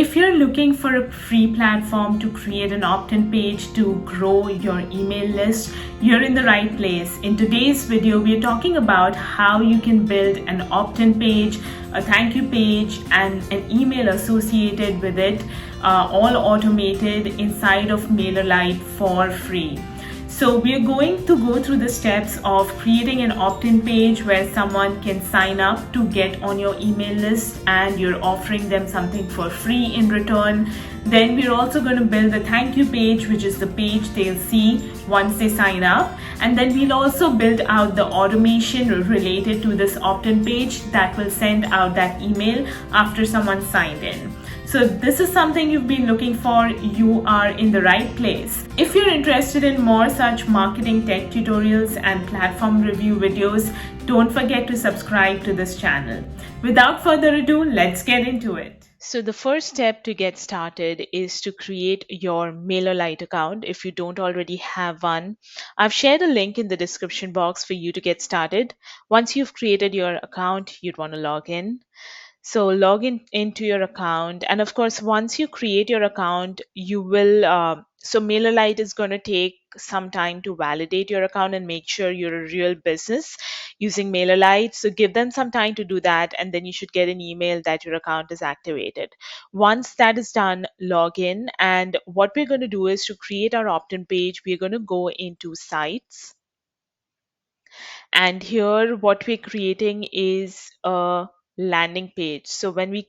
if you're looking for a free platform to create an opt-in page to grow your email list, you're in the right place. In today's video, we're talking about how you can build an opt-in page, a thank you page, and an email associated with it, all automated inside of Mailerlite for free. So we're going to go through the steps of creating an opt-in page where someone can sign up to get on your email list and you're offering them something for free in return. Then we're also going to build a thank you page, which is the page they'll see once they sign up. And then we'll also build out the automation related to this opt-in page that will send out that email after someone signed in. So this is something you've been looking for, you are in the right place. If you're interested in more such marketing tech tutorials and platform review videos, don't forget to subscribe to this channel. Without further ado, let's get into it. So the first step to get started is to create your Mailerlite account if you don't already have one. I've shared a link in the description box for you to get started. Once you've created your account, you'd want to log in. So log into your account, and of course, once you create your account, you will. So Mailerlite is going to take some time to validate your account and make sure you're a real business using Mailerlite. So give them some time to do that, and then you should get an email that your account is activated. Once that is done, log in, and what we're going to do is to create our opt-in page. We're going to go into Sites. And here what we're creating is a landing page. So when we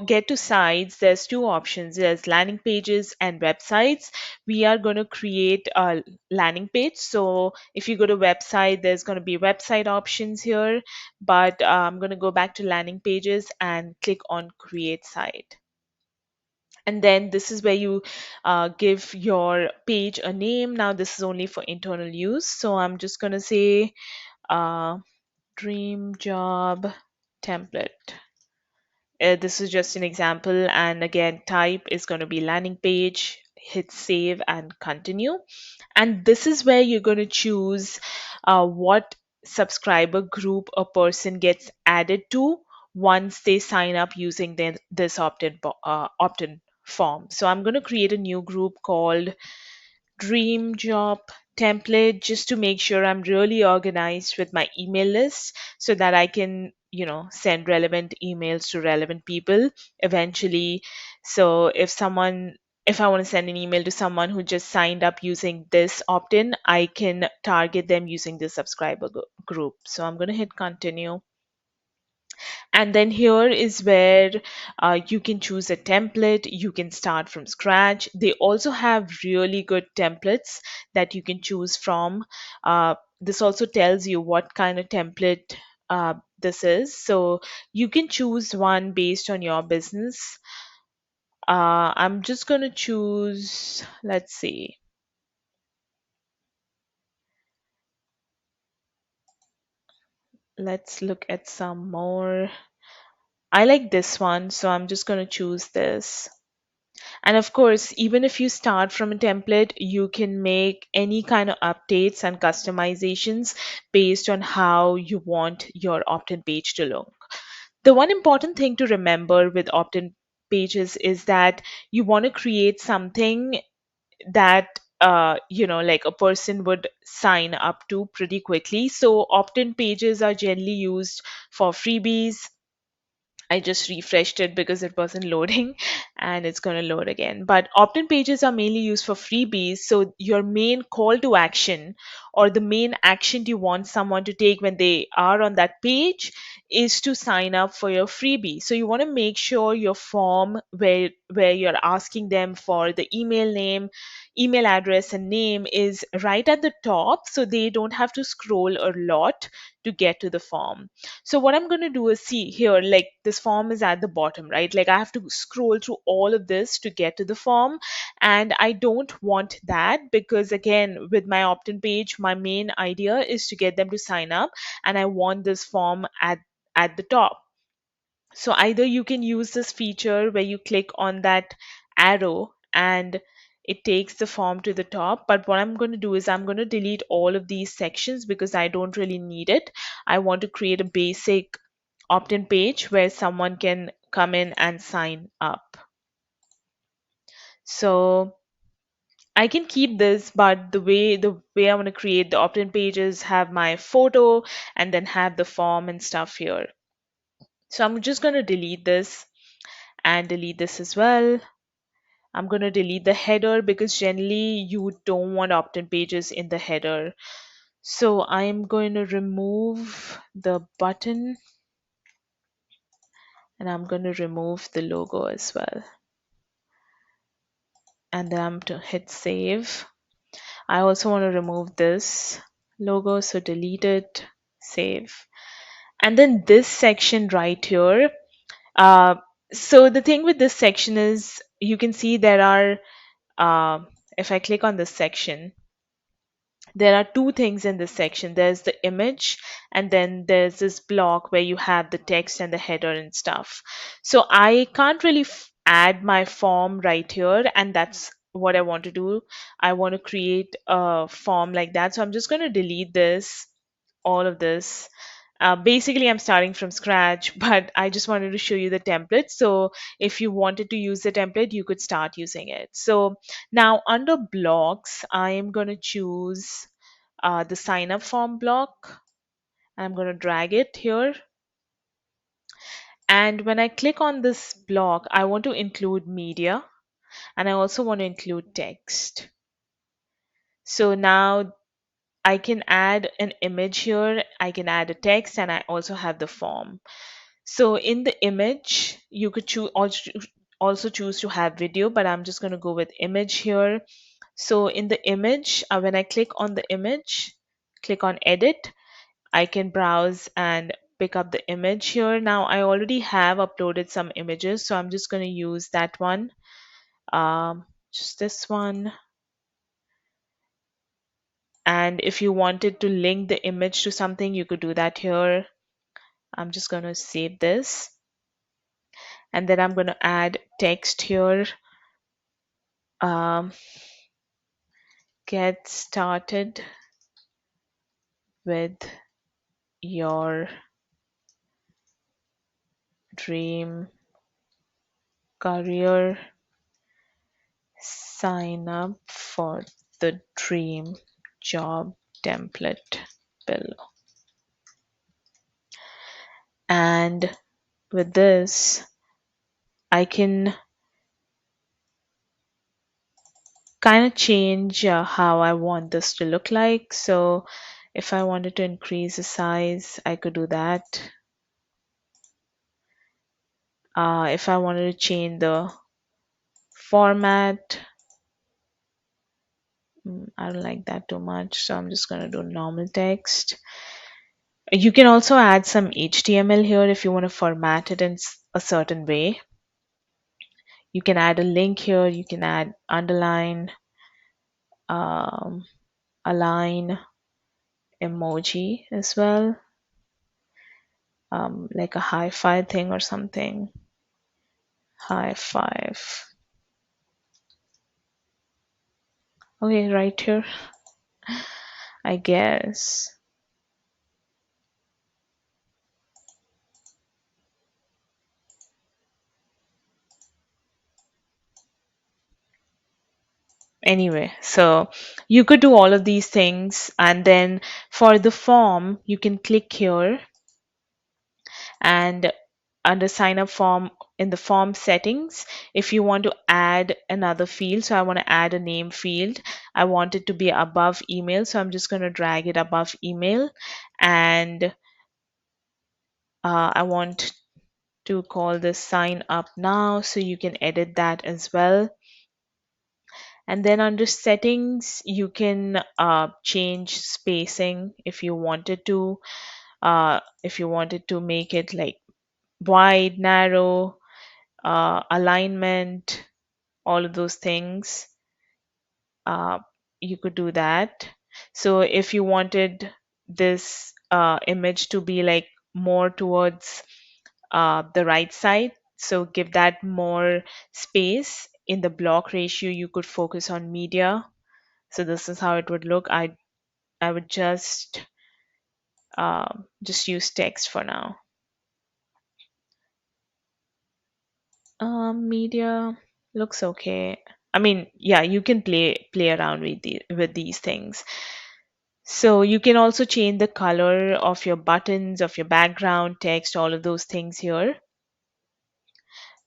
get to sites, there's two options. There's landing pages and websites. We are going to create a landing page. So if you go to website, there's going to be website options here, but I'm going to go back to landing pages and click on create site. And then this is where you give your page a name. Now this is only for internal use, so I'm just going to say dream job template. This is just an example, and again, type is going to be landing page. Hit save and continue. And this is where you're going to choose what subscriber group a person gets added to once they sign up using this opt-in form. So I'm going to create a new group called dream job template, just to make sure I'm really organized with my email list so that I can, send relevant emails to relevant people eventually. So if I want to send an email to someone who just signed up using this opt-in, I can target them using the subscriber group. So I'm going to hit continue. And then here is where you can choose a template. You can start from scratch. They also have really good templates that you can choose from. This also tells you what kind of template this is. So you can choose one based on your business. I'm just going to choose, let's see. Let's look at some more. I like this one, so I'm just going to choose this. And of course, even if you start from a template, you can make any kind of updates and customizations based on how you want your opt-in page to look. The one important thing to remember with opt-in pages is that you want to create something that like a person would sign up to pretty quickly. So opt-in pages are generally used for freebies. I just refreshed it because it wasn't loading, and it's going to load again. But opt-in pages are mainly used for freebies. So your main call to action, or the main action you want someone to take when they are on that page, is to sign up for your freebie. So you want to make sure your form where you're asking them for the email name, email address, and name is right at the top, so they don't have to scroll a lot to get to the form. So what I'm going to do is, see here, like this form is at the bottom, right? Like I have to scroll through all of this to get to the form, and I don't want that, because again, with my opt-in page, my main idea is to get them to sign up, and I want this form at the top. So either you can use this feature where you click on that arrow and it takes the form to the top. But what I'm going to do is I'm going to delete all of these sections because I don't really need it. I want to create a basic opt-in page where someone can come in and sign up. So I can keep this, but the way I want to create the opt-in pages have my photo and then have the form and stuff here. So I'm just going to delete this and delete this as well. I'm going to delete the header because generally you don't want opt-in pages in the header. So I'm going to remove the button and I'm going to remove the logo as well. And then I'm to hit save. I also want to remove this logo, so delete it, save. And then this section right here. Uh, so the thing with this section is you can see there are, if I click on this section, there are two things in this section. There's the image, and then there's this block where you have the text and the header and stuff. So I can't really add my form right here, and that's what I want to do. I want to create a form like that. So I'm just going to delete this, all of this. Basically, I'm starting from scratch, but I just wanted to show you the template. So if you wanted to use the template, you could start using it. So now under blocks, I am going to choose the sign up form block. I'm going to drag it here. And when I click on this block, I want to include media and I also want to include text. So now I can add an image here, I can add a text, and I also have the form. So in the image, you could also choose to have video, but I'm just going to go with image here. So in the image, when I click on the image, click on edit, I can browse and pick up the image here. Now I already have uploaded some images, so I'm just going to use that one, just this one. And if you wanted to link the image to something, you could do that here. I'm just going to save this. And then I'm going to add text here. Um, get started with your dream career. Sign up for the dream job template below. And with this, I can kind of change how I want this to look like. So if I wanted to increase the size, I could do that. If I wanted to change the format, I don't like that too much, so I'm just going to do normal text. You can also add some HTML here if you want to format it in a certain way. You can add a link here, you can add underline, um, align, emoji as well, like a high five thing or something. High five. Okay, right here, I guess. Anyway, so you could do all of these things, and then for the form, you can click here and under sign up form in the form settings, if you want to add another field, so I want to add a name field, I want it to be above email, so I'm just going to drag it above email, and I want to call this sign up now, so you can edit that as well. And then under settings, you can change spacing if you wanted to. If you wanted to make it like wide, narrow, alignment, all of those things, uh, you could do that. So if you wanted this image to be like more towards the right side, so give that more space in the block ratio, you could focus on media. So this is how it would look. I would just use text for now. Media looks okay. I mean, yeah, you can play around with these things. So you can also change the color of your buttons, of your background, text, all of those things here.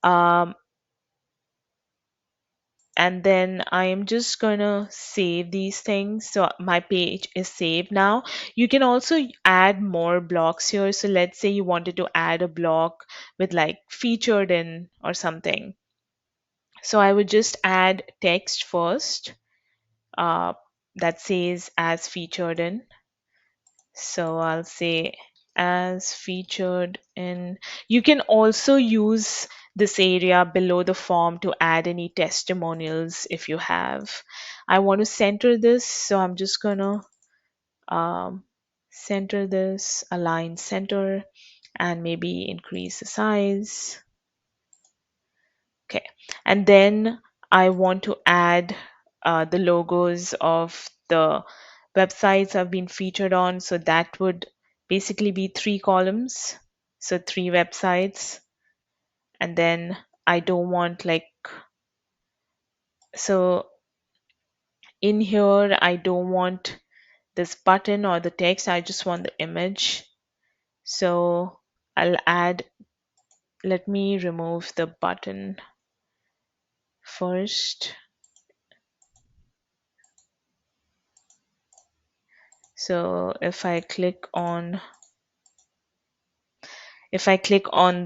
Um, and then I am just gonna save these things. So my page is saved now. You can also add more blocks here. So let's say you wanted to add a block with like featured in or something. So I would just add text first uh, that says as featured in. So I'll say as featured in. You can also use this area below the form to add any testimonials if you have. I want to center this, so I'm just gonna um, center this, align center, and maybe increase the size. Okay. And then I want to add the logos of the websites I've been featured on. So that would basically be three columns. So three websites. And then I don't want like, so in here, I don't want this button or the text. I just want the image. So I'll add, let me remove the button first. So if I click on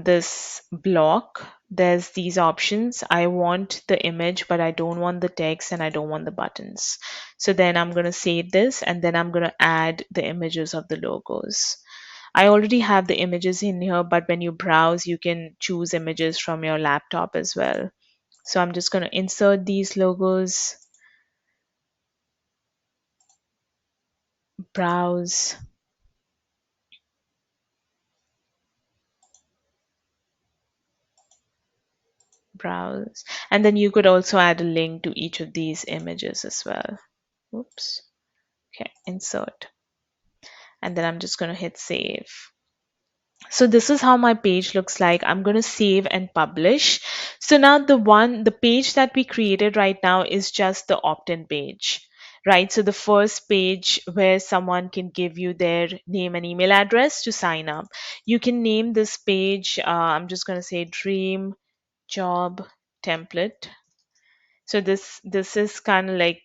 this block, there's these options. I want the image, but I don't want the text and I don't want the buttons. So then I'm going to save this and then I'm going to add the images of the logos. I already have the images in here, but when you browse, you can choose images from your laptop as well. So I'm just going to insert these logos, browse, browse, and then you could also add a link to each of these images as well. Oops. Okay, insert. And then I'm just going to hit save. So this is how my page looks like. I'm going to save and publish. So now the page that we created right now is just the opt-in page, right? So the first page where someone can give you their name and email address to sign up. You can name this page, I'm just going to say dream job template. So this is kind of like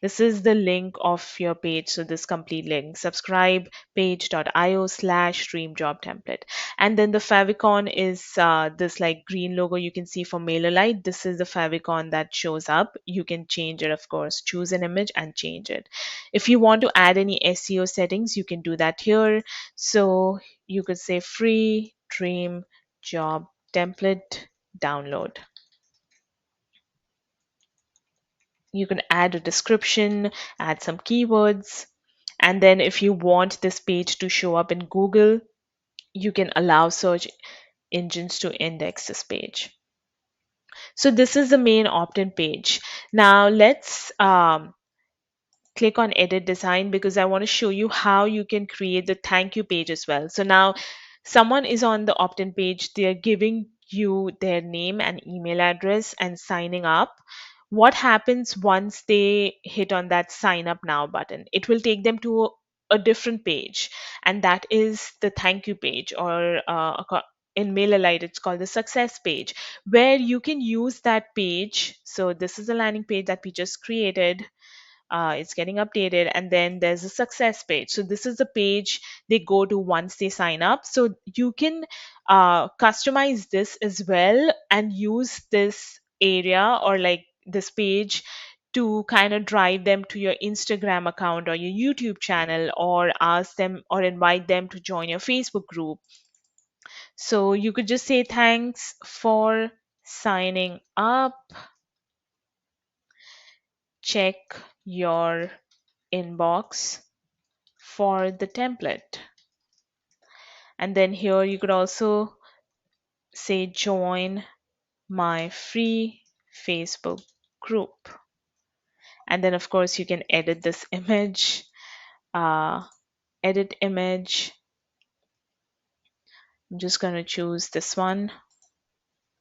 this is the link of your page. So this complete link, subscribe page.io/dream job template. And then the favicon is this like green logo you can see for Mailerlite. This is the favicon that shows up. You can change it, of course, choose an image and change it. If you want to add any SEO settings, you can do that here. So you could say free dream job template download. You can add a description, add some keywords, and then if you want this page to show up in Google, you can allow search engines to index this page. So this is the main opt-in page. Now let's click on edit design because I want to show you how you can create the thank you page as well. So now someone is on the opt-in page, they're giving you their name and email address and signing up. What happens once they hit on that sign up now button? It will take them to a different page, and that is the thank you page, or in Mailerlite, it's called the success page, where you can use that page. So this is a landing page that we just created. It's getting updated, and then there's a success page. So this is the page they go to once they sign up. So you can customize this as well and use this area or like this page to kind of drive them to your Instagram account or your YouTube channel, or ask them or invite them to join your Facebook group. So you could just say thanks for signing up, check your inbox for the template. And then here you could also say join my free Facebook group. And then of course you can edit this image, uh, edit image. I'm just going to choose this one.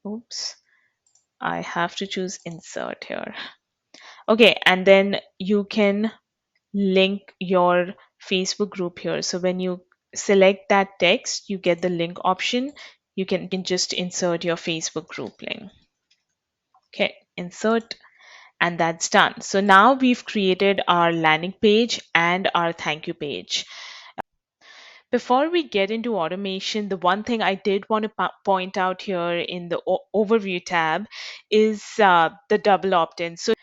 Oops, I have to choose insert here. Okay, and then you can link your Facebook group here. So when you select that text, you get the link option. You can just insert your Facebook group link. Okay, insert, and that's done. So now we've created our landing page and our thank you page. Before we get into automation, the one thing I did want to point out here in the overview tab is the double opt-in. So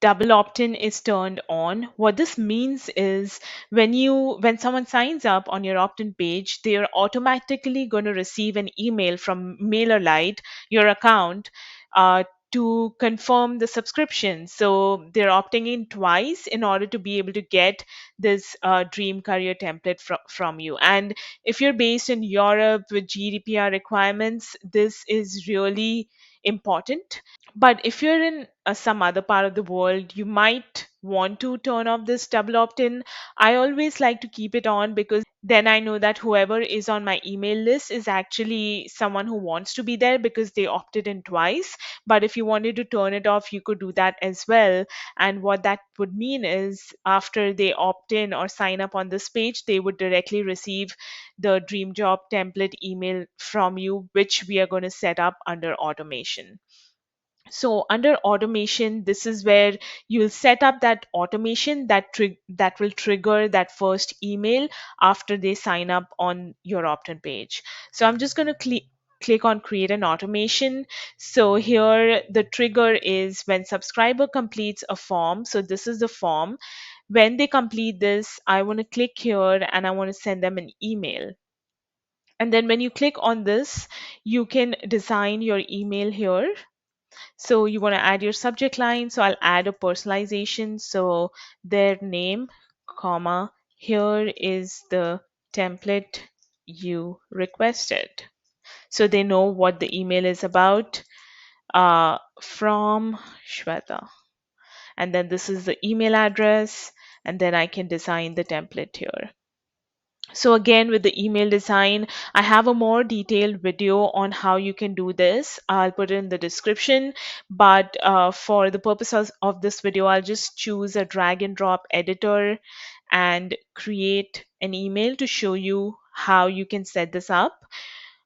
double opt-in is turned on. What this means is when someone signs up on your opt-in page, they are automatically going to receive an email from Mailerlite, your account, uh, to confirm the subscription. So they're opting in twice in order to be able to get this dream career template from you. And if you're based in Europe with GDPR requirements, this is really important. But if you're in some other part of the world, you might want to turn off this double opt in. I always like to keep it on because then I know that whoever is on my email list is actually someone who wants to be there because they opted in twice. But if you wanted to turn it off, you could do that as well. And what that would mean is after they opt in or sign up on this page, they would directly receive the dream job template email from you, which we are going to set up under automation. So under automation, this is where you'll set up that automation that will trigger that first email after they sign up on your opt-in page. So I'm just going to click on create an automation. So here the trigger is when subscriber completes a form. So this is the form. When they complete this, I want to click here and I want to send them an email. And then when you click on this, you can design your email here. So you want to add your subject line. So I'll add a personalization. So their name, comma, here is the template you requested. So they know what the email is about, from Shweta. And then this is the email address. And then I can design the template here. So again, with the email design, I have a more detailed video on how you can do this. I'll put it in the description, but for the purposes of this video, I'll just choose a drag and drop editor and create an email to show you how you can set this up.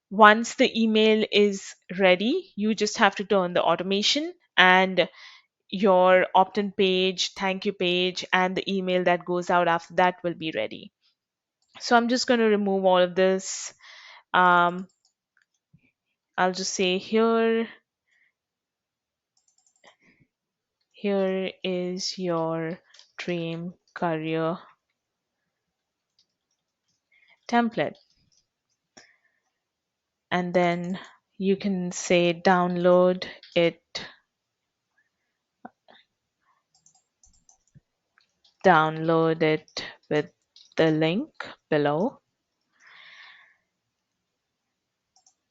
Once the email is ready, you just have to turn the automation and your opt-in page, thank you page, and the email that goes out after that will be ready. So I'm just going to remove all of this. Um, I'll just say here is your dream career template. And then you can say download it with the link below.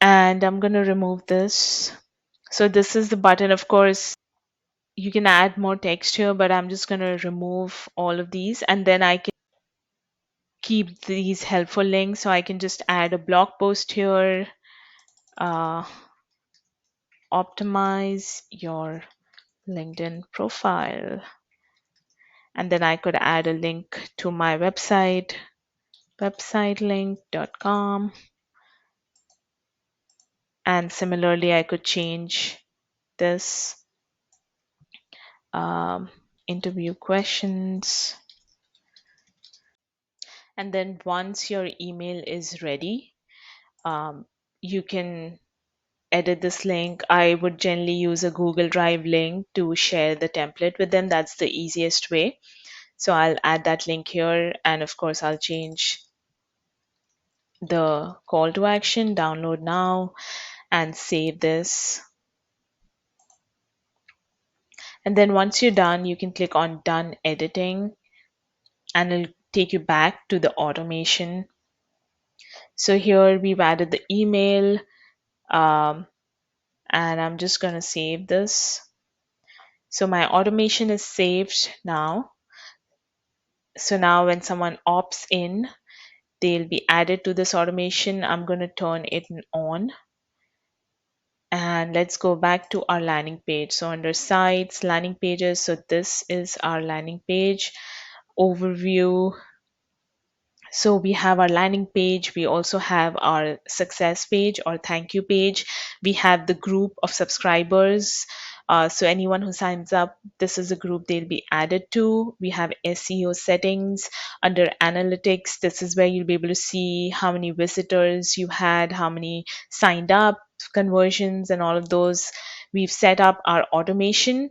And I'm going to remove this. So this is the button. Of course, you can add more text here, but I'm just going to remove all of these, and then I can keep these helpful links. So I can just add a blog post here, uh, optimize your LinkedIn profile. And then I could add a link to my website, websitelink.com. And similarly, I could change this, um, interview questions. And then once your email is ready, you can edit this link. I would generally use a Google Drive link to share the template with them. That's the easiest way. So I'll add that link here. And of course, I'll change the call to action, download now, and save this. And then once you're done, you can click on done editing and it'll take you back to the automation. So here we've added the email, and I'm just going to save this. So my automation is saved now. So now when someone opts in, they'll be added to this automation. I'm going to turn it on. And and let's go back to our landing page. So under sites, landing pages, so this is our landing page overview. So we have our landing page, we also have our success page or thank you page. We have the group of subscribers. So anyone who signs up, this is a group they'll be added to. We have SEO settings. Under analytics, this is where you'll be able to see how many visitors you had, how many signed up, conversions, and all of those. We've set up our automation.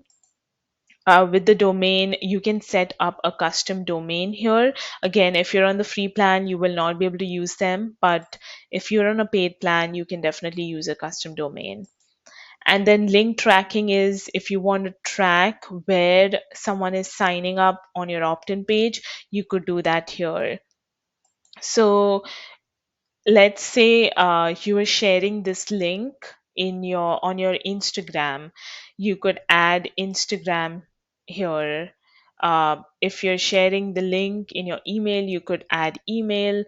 With the domain, you can set up a custom domain here. Again, if you're on the free plan, you will not be able to use them, but if you're on a paid plan, you can definitely use a custom domain. And then link tracking is if you want to track where someone is signing up on your opt-in page, you could do that here. So let's say you are sharing this link in your on your Instagram. You could add Instagram here. If you're sharing the link in your email, you could add email,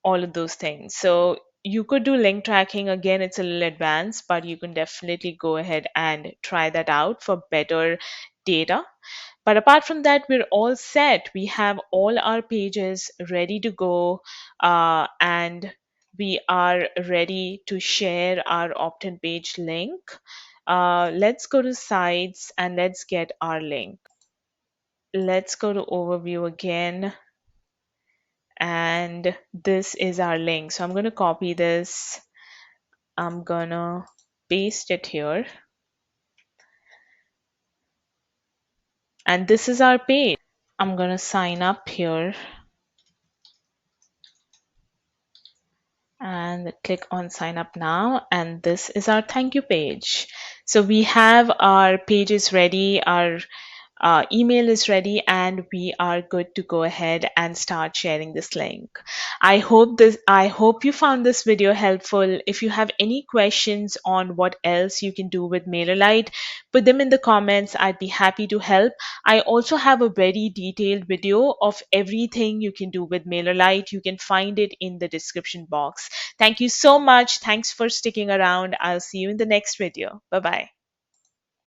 all of those things. So you could do link tracking. Again, it's a little advanced, but you can definitely go ahead and try that out for better data. But apart from that, we're all set. We have all our pages ready to go, and we are ready to share our opt-in page link. Let's go to sites and let's get our link. Let's go to overview again. And this is our link. So I'm going to copy this. I'm going to paste it here. And this is our page. I'm going to sign up here and click on sign up now, and this is our thank you page. So we have our pages ready, our email is ready, and we are good to go ahead and start sharing this link. I hope you found this video helpful. If you have any questions on what else you can do with Mailerlite, put them in the comments. I'd be happy to help. I also have a very detailed video of everything you can do with Mailerlite. You can find it in the description box. Thank you so much. Thanks for sticking around. I'll see you in the next video. Bye bye.